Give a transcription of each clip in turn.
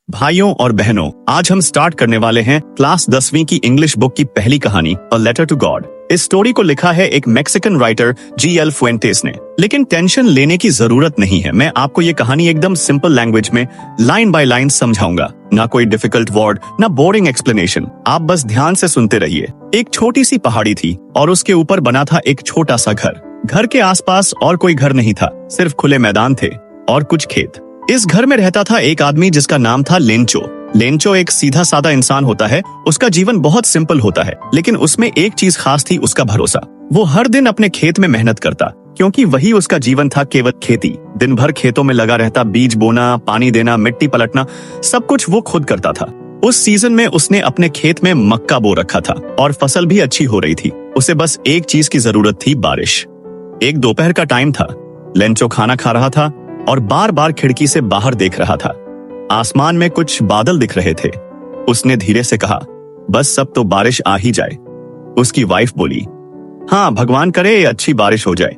भाइयों और बहनों, आज हम स्टार्ट करने वाले हैं क्लास 10वीं की इंग्लिश बुक की पहली कहानी अ लेटर टू गॉड। इस स्टोरी को लिखा है एक मैक्सिकन राइटर G.L. फुएंटेस ने। लेकिन टेंशन लेने की जरूरत नहीं है, मैं आपको ये कहानी एकदम सिंपल लैंग्वेज में लाइन बाय लाइन समझाऊंगा। ना कोई डिफिकल्ट वर्ड, ना बोरिंग एक्सप्लेनेशन, आप बस ध्यान से सुनते रहिए। एक छोटी सी पहाड़ी थी और उसके ऊपर बना था एक छोटा सा घर। घर के आसपास और कोई घर नहीं था, सिर्फ खुले मैदान थे और कुछ खेत। इस घर में रहता था एक आदमी जिसका नाम था लेंचो। लेंचो एक सीधा साधा इंसान होता है, उसका जीवन बहुत सिंपल होता है, लेकिन उसमें एक चीज खास थी, उसका भरोसा। वो हर दिन अपने खेत में मेहनत करता, क्योंकि वही उसका जीवन था, केवल खेती। दिन भर खेतों में लगा रहता, बीज बोना, पानी देना, मिट्टी पलटना, सब कुछ वो खुद करता था। उस सीजन में उसने अपने खेत में मक्का बो रखा था और फसल भी अच्छी हो रही थी। उसे बस एक चीज की जरूरत थी, बारिश। एक दोपहर का टाइम था, लेंचो खाना खा रहा था और बार बार खिड़की से बाहर देख रहा था। आसमान में कुछ बादल दिख रहे थे। उसने धीरे से कहा, बस सब तो बारिश आ ही जाए। उसकी वाइफ बोली, हाँ भगवान करे अच्छी बारिश हो जाए,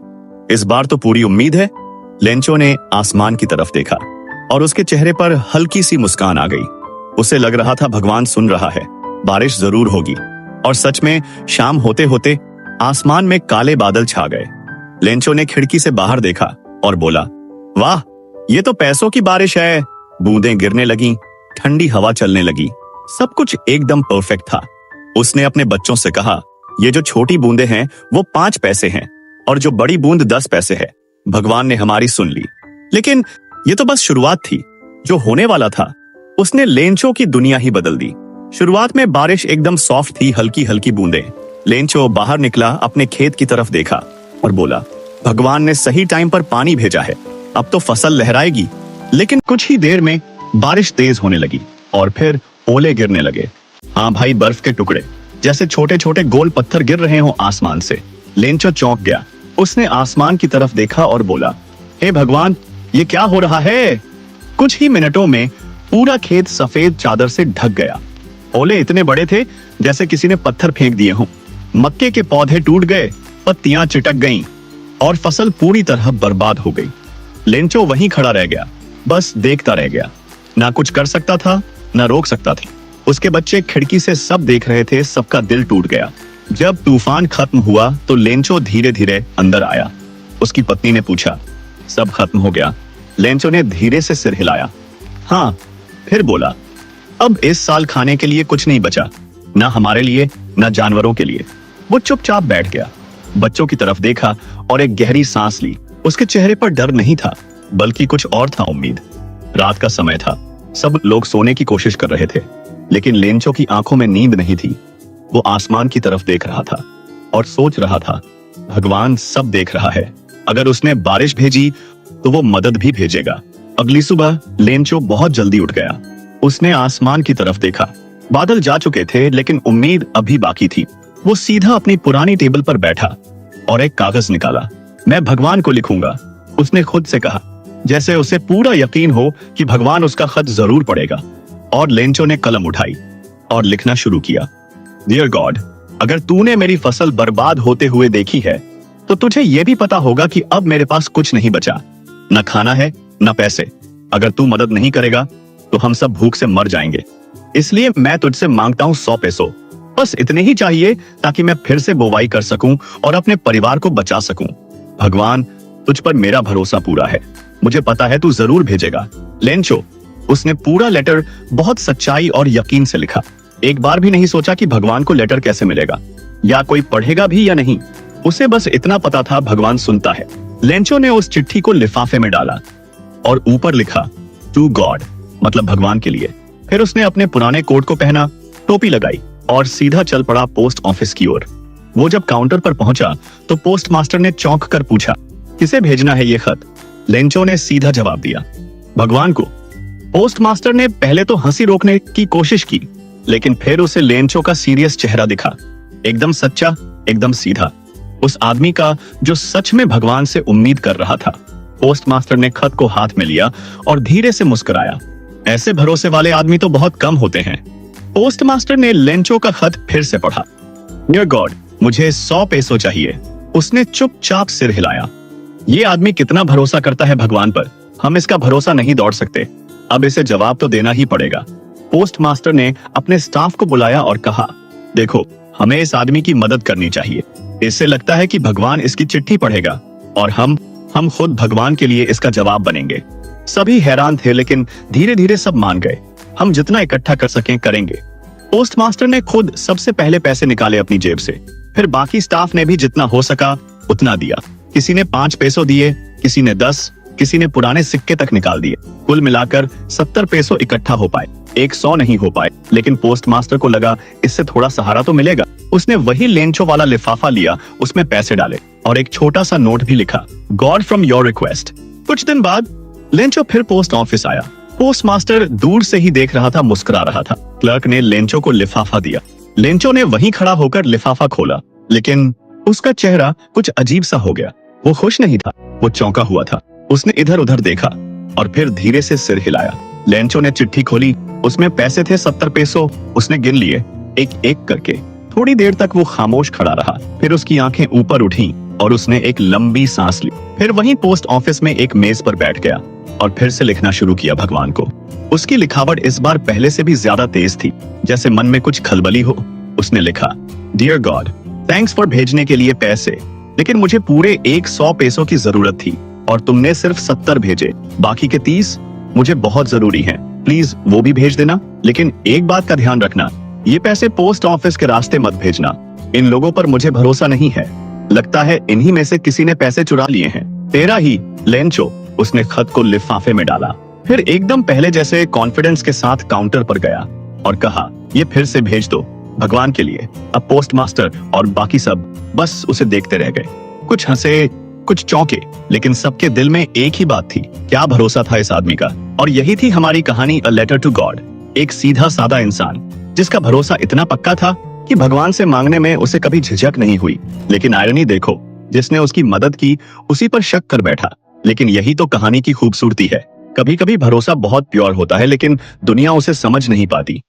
इस बार तो पूरी उम्मीद है। लेंचो ने आसमान की तरफ देखा और उसके चेहरे पर हल्की सी मुस्कान आ गई। उसे लग रहा था भगवान सुन रहा है, बारिश जरूर होगी। और सच में शाम होते होते आसमान में काले बादल छा गए। लेंचो ने खिड़की से बाहर देखा और बोला, वाह, ये तो पैसों की बारिश है। बूंदें गिरने लगी, ठंडी हवा चलने लगी, सब कुछ एकदम परफेक्ट था। उसने अपने बच्चों से कहा, ये जो छोटी बूंदें हैं वो 5 पैसे हैं और जो बड़ी बूंद 10 पैसे है। भगवान ने हमारी सुन ली। लेकिन ये तो बस शुरुआत थी, जो होने वाला था उसने लेंचो की दुनिया ही बदल दी। शुरुआत में बारिश एकदम सॉफ्ट थी, हल्की हल्की बूंदें। लेंचो बाहर निकला, अपने खेत की तरफ देखा और बोला, भगवान ने सही टाइम पर पानी भेजा है, अब तो फसल लहराएगी। लेकिन कुछ ही देर में बारिश तेज होने लगी और फिर ओले गिरने लगे। हाँ भाई, बर्फ के टुकड़े जैसे छोटे छोटे गोल पत्थर गिर रहे हो आसमान से। लेंचो चौंक गया। उसने आसमान की तरफ देखा और बोला, हे भगवान, ये क्या हो रहा है? कुछ ही मिनटों में पूरा खेत सफेद चादर से ढक गया। ओले इतने बड़े थे जैसे किसी ने पत्थर फेंक दिए हों। मक्के के पौधे टूट गए, पत्तियां चिटक गईं और फसल पूरी तरह बर्बाद हो गई। लेंचो वहीं खड़ा रह गया, बस देखता रह गया। ना कुछ कर सकता था, ना रोक सकता था। उसके बच्चे खिड़की से सब देख रहे थे, सबका दिल टूट गया। जब तूफान खत्म हुआ तो लेंचो धीरे धीरे अंदर आया। उसकी पत्नी ने पूछा, सब खत्म हो गया? लेंचो ने धीरे से सिर हिलाया। हाँ। फिर बोला, अब इस साल खाने के लिए कुछ नहीं बचा, ना हमारे लिए ना जानवरों के लिए। वो चुपचाप बैठ गया, बच्चों की तरफ देखा और एक गहरी सांस ली। उसके चेहरे पर डर नहीं था, बल्कि कुछ और था, उम्मीद। रात का समय था, सब लोग सोने की कोशिश कर रहे थे, लेकिन लेंचो की आंखों में नींद नहीं थी। वो आसमान की तरफ देख रहा था और सोच रहा था, भगवान सब देख रहा है, अगर उसने बारिश भेजी तो वो मदद भी भेजेगा। अगली सुबह लेंचो बहुत जल्दी उठ गया। उसने आसमान की तरफ देखा, बादल जा चुके थे लेकिन उम्मीद अभी बाकी थी। वो सीधा अपनी पुरानी टेबल पर बैठा और एक कागज निकाला। मैं भगवान को लिखूंगा, उसने खुद से कहा, जैसे उसे पूरा यकीन हो कि भगवान उसका खत जरूर पढ़ेगा। और लेंचो ने कलम उठाई और लिखना शुरू किया। डियर गॉड, अगर तूने मेरी फसल बर्बाद होते हुए देखी है तो तुझे यह भी पता होगा कि अब मेरे पास कुछ नहीं बचा, न खाना है न पैसे। अगर तू मदद नहीं करेगा तो हम सब भूख से मर जाएंगे। इसलिए मैं तुझसे मांगता हूँ 100 पैसों, बस इतने ही चाहिए ताकि मैं फिर से बोवाई कर सकूं और अपने परिवार को बचा सकूं। भगवान, तुझ पर मेरा भरोसा पूरा है, मुझे पता है तू जरूर भेजेगा। लेंचो, उसने पूरा लेटर बहुत सच्चाई और यकीन से लिखा। एक बार भी नहीं सोचा कि भगवान को लेटर कैसे मिलेगा या कोई पढ़ेगा भी या नहीं। उसे बस इतना पता था, भगवान सुनता है। लेंचो ने उस चिट्ठी को लिफाफे में डाला और ऊपर लिखा, टू गॉड, मतलब भगवान के लिए। फिर उसने अपने पुराने कोट को पहना, टोपी लगाई और सीधा चल पड़ा पोस्ट ऑफिस की ओर। वो जब काउंटर पर पहुंचा तो पोस्ट मास्टर ने चौंक कर पूछा, किसे भेजना है ये खत? लेंचो ने सीधा जवाब दिया, भगवान को। पोस्ट मास्टर ने पहले तो हंसी रोकने की कोशिश की, लेकिन फिर उसे लेंचो का सीरियस चेहरा दिखा, एकदम सच्चा, एकदम सीधा, उस आदमी का जो सच में भगवान से उम्मीद कर रहा था। पोस्ट मास्टर ने खत को हाथ में लिया और धीरे से मुस्कुराया। ऐसे भरोसे वाले आदमी तो बहुत कम होते हैं। पोस्ट मास्टर ने लेंचो का खत फिर से पढ़ा। डियर गॉड, मुझे 100 पैसों चाहिए। उसने चुपचाप सिर हिलाया। ये आदमी कितना भरोसा करता है भगवान पर, हम इसका भरोसा नहीं दौड़ सकते। अब इसे जवाब तो देना ही पड़ेगा। पोस्ट मास्टर ने अपने स्टाफ को बुलाया और कहा, देखो, हमें इस आदमी की मदद करनी चाहिए। इससे लगता है कि भगवान इसकी चिट्ठी पढ़ेगा और हम खुद भगवान के लिए इसका जवाब बनेंगे। सभी हैरान थे, लेकिन धीरे धीरे सब मान गए। हम जितना इकट्ठा कर सकें करेंगे। पोस्ट मास्टर ने खुद सबसे पहले पैसे निकाले अपनी जेब से, फिर बाकी स्टाफ ने भी जितना हो सका उतना दिया। किसी ने 5 पैसों दिए, किसी ने 10, किसी ने पुराने सिक्के तक निकाल दिए। कुल मिलाकर 70 पैसों इकट्ठा हो पाए। 100 नहीं हो पाए, लेकिन पोस्ट मास्टर को लगा इससे थोड़ा सहारा तो मिलेगा। उसने वही लेंचो वाला लिफाफा लिया, उसमें पैसे डाले और एक छोटा सा नोट भी लिखा, गॉड फ्रॉम योर रिक्वेस्ट। कुछ दिन बाद लेंचो फिर पोस्ट ऑफिस आया। पोस्ट मास्टर दूर से ही देख रहा था, मुस्कुरा रहा था। क्लर्क ने लेंचो को लिफाफा दिया। लेंचो ने वहीं खड़ा होकर लिफाफा खोला, लेकिन उसका चेहरा कुछ अजीब सा हो गया। वो खुश नहीं था, वो चौंका हुआ था। उसने इधर उधर देखा और फिर धीरे से सिर हिलाया। लेंचो ने चिट्ठी खोली, उसमें पैसे थे 70 पैसों। उसने गिन लिए एक एक करके। थोड़ी देर तक वो खामोश खड़ा रहा, फिर उसकी आंखें ऊपर उठी और उसने एक लंबी सांस ली। फिर वहीं पोस्ट ऑफिस में एक मेज पर बैठ गया और फिर से लिखना शुरू किया भगवान को। उसकी लिखावट इस बार पहले से भी ज्यादा तेज थी, जैसे मन में कुछ खलबली हो। उसने लिखा, डियर गॉड, थैंक्स फॉर भेजने के लिए पैसे, लेकिन मुझे पूरे 100 पैसों की जरूरत थी और तुमने सिर्फ 70 भेजे। बाकी के 30 मुझे बहुत जरूरी हैं। प्लीज वो भी भेज देना, लेकिन एक बात का ध्यान रखना, ये पैसे पोस्ट ऑफिस के रास्ते मत भेजना। इन लोगों पर मुझे भरोसा नहीं है। लगता है इन्हीं में से किसी ने पैसे चुरा लिए हैं। तेरा ही लेंचो। उसने खत को लिफाफे में डाला, फिर एकदम पहले जैसे कॉन्फिडेंस के साथ काउंटर पर गया और कहा, ये फिर से भेज दो भगवान के लिए। अब पोस्ट मास्टर और बाकी सब बस उसे देखते रह गए। कुछ हंसे, कुछ चौंके, लेकिन सबके दिल में एक ही बात थी, क्या भरोसा था इस आदमी का। और यही थी हमारी कहानी, अ लेटर टू गॉड। एक सीधा साधा इंसान जिसका भरोसा इतना पक्का था कि भगवान से मांगने में उसे कभी झिझक नहीं हुई। लेकिन आयरनी देखो, जिसने उसकी मदद की उसी पर शक कर बैठा। लेकिन यही तो कहानी की खूबसूरती है। कभी कभी भरोसा बहुत प्योर होता है, लेकिन दुनिया उसे समझ नहीं पाती।